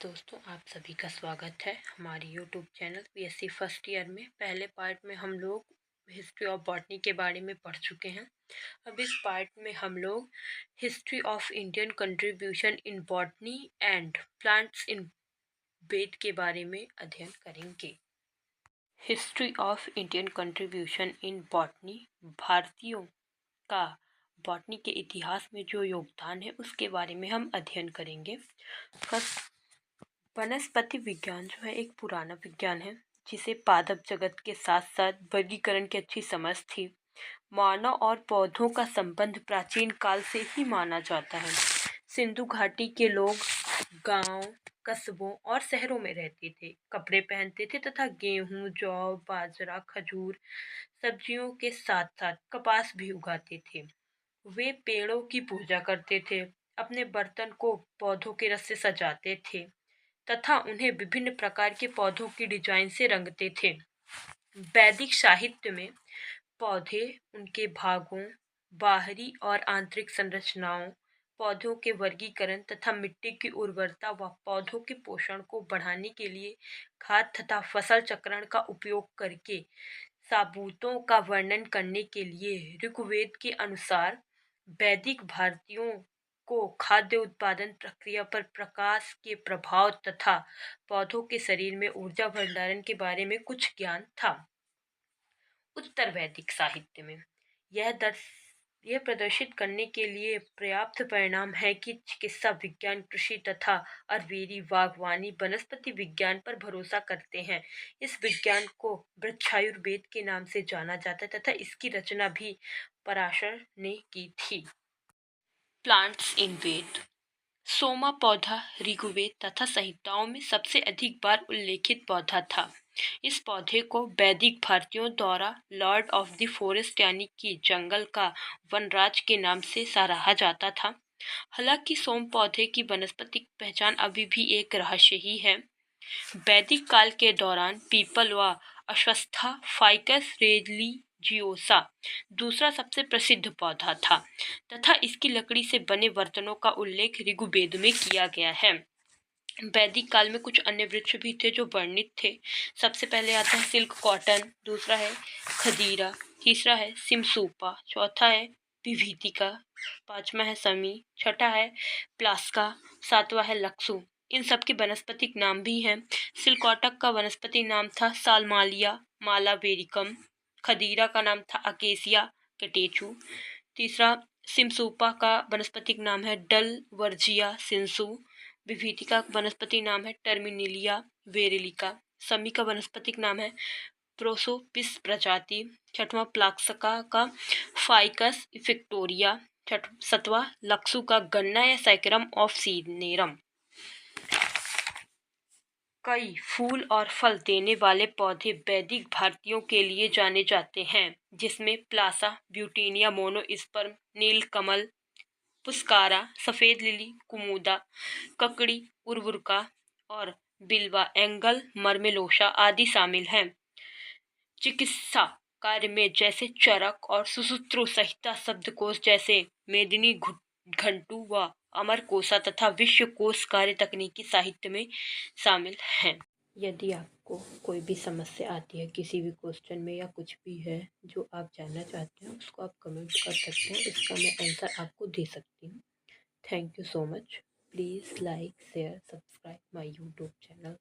दोस्तों, आप सभी का स्वागत है हमारे YouTube channel BSc first year में। पहले पार्ट में हम लोग हिस्ट्री ऑफ बॉटनी के बारे में पढ़ चुके हैं। अब इस पार्ट में हम लोग history of Indian contribution in botany and plants in Veda के बारे में अध्ययन करेंगे। History of Indian contribution in botany, भारतीयों का बॉटनी के इतिहास में जो योगदान है उसके बारे में हम अध्ययन करेंगे। फर्स्ट, वनस्पति विज्ञान जो है एक पुराना विज्ञान है जिसे पादप जगत के साथ साथ वर्गीकरण की अच्छी समझ थी। मानव और पौधों का संबंध प्राचीन काल से ही माना जाता है। सिंधु घाटी के लोग गांव, कस्बों और शहरों में रहते थे, कपड़े पहनते थे तथा गेहूं, जौ, बाजरा, खजूर, सब्जियों के साथ साथ कपास भी उगाते थे। वे पेड़ों की पूजा करते थे, अपने बर्तन को पौधों के रस से सजाते थे तथा उन्हें विभिन्न प्रकार के पौधों की डिजाइन से रंगते थे। वैदिक साहित्य में पौधे, उनके भागों, बाहरी और आंतरिक संरचनाओं, पौधों के वर्गीकरण तथा मिट्टी की उर्वरता व पौधों के पोषण को बढ़ाने के लिए खाद तथा फसल चक्रण का उपयोग करके साबूतों का वर्णन करने के लिए ऋग्वेद के अनुसार वैदिक भारतीयों को खाद्य उत्पादन प्रक्रिया पर प्रकाश के प्रभाव तथा पौधों के शरीर में ऊर्जा भंडारण के बारे में कुछ ज्ञान था। उत्तर वैदिक साहित्य में यह प्रदर्शित करने के लिए पर्याप्त परिणाम है कि चिकित्सा विज्ञान, कृषि तथा आयुर्वेदी, बागवानी, वनस्पति विज्ञान पर भरोसा करते हैं। इस विज्ञान को वृक्षायुर्वेद के नाम से जाना जाता है तथा इसकी रचना भी पराशर ने की थी। प्लांट्स इन वेद, सोमा पौधा ऋग्वेद तथा संहिताओं में सबसे अधिक बार उल्लेखित पौधा था। इस पौधे को वैदिक भारतीयों द्वारा लॉर्ड ऑफ द फॉरेस्ट यानी कि जंगल का वनराज के नाम से सराहा जाता था। हालांकि सोम पौधे की वानस्पतिक पहचान अभी भी एक रहस्य ही है। वैदिक काल के दौरान पीपल व अश्वत्था, फाइकस रेलिजियोसा दूसरा सबसे प्रसिद्ध पौधा था तथा इसकी लकड़ी से बने बर्तनों का उल्लेख ऋग्वेद में किया गया है। वैदिक काल में कुछ अन्य वृक्ष भी थे जो वर्णित थे। सबसे पहले आता है सिल्क कॉटन, दूसरा है खदीरा, तीसरा है सिमसूपा, चौथा है विभीतिका, पांचवा है समी, छठा है प्लास्का, सातवां है लक्सू। इन सब के वनस्पतिक नाम भी हैं। सिल्कॉटक का वनस्पति नाम था सालमालिया मालावेरिकम, खदीरा का नाम था अकेसिया कटेचू, तीसरा सिमसूपा का वनस्पतिक नाम है डल वर्जिया सिंसु, विभीतिका का वनस्पति नाम है टर्मिनिलिया वेरेलिका, समी का वनस्पतिक नाम है प्रोसोपिस प्रजाति, छठवां प्लाक्सका का फाइकस इफेक्टोरिया, सतवां लक्सू का गन्ना या सैकरम ऑफ सीनेरम। कई फूल और फल देने वाले पौधे वैदिक भारतीयों के लिए जाने जाते हैं, जिसमें प्लासा, ब्यूटीनिया मोनोस्पर्म, नीलकमल, पुस्कारा, सफेद लिली, कुमुदा, ककड़ी, उर्वरका और बिल्वा एंगल मर्मेलोसा आदि शामिल हैं। चिकित्सा कार्य में जैसे चरक और सुसूत्रो संहिता शब्दकोश जैसे मेदिनी घंटू व अमरकोशा तथा विश्वकोश कार्य तकनीकी साहित्य में शामिल हैं। यदि आपको कोई भी समस्या आती है किसी भी क्वेश्चन में या कुछ भी है जो आप जानना चाहते हैं, उसको आप कमेंट कर सकते हैं, उसका मैं आंसर आपको दे सकती हूँ। Thank you so much. Please like, share, subscribe my YouTube channel.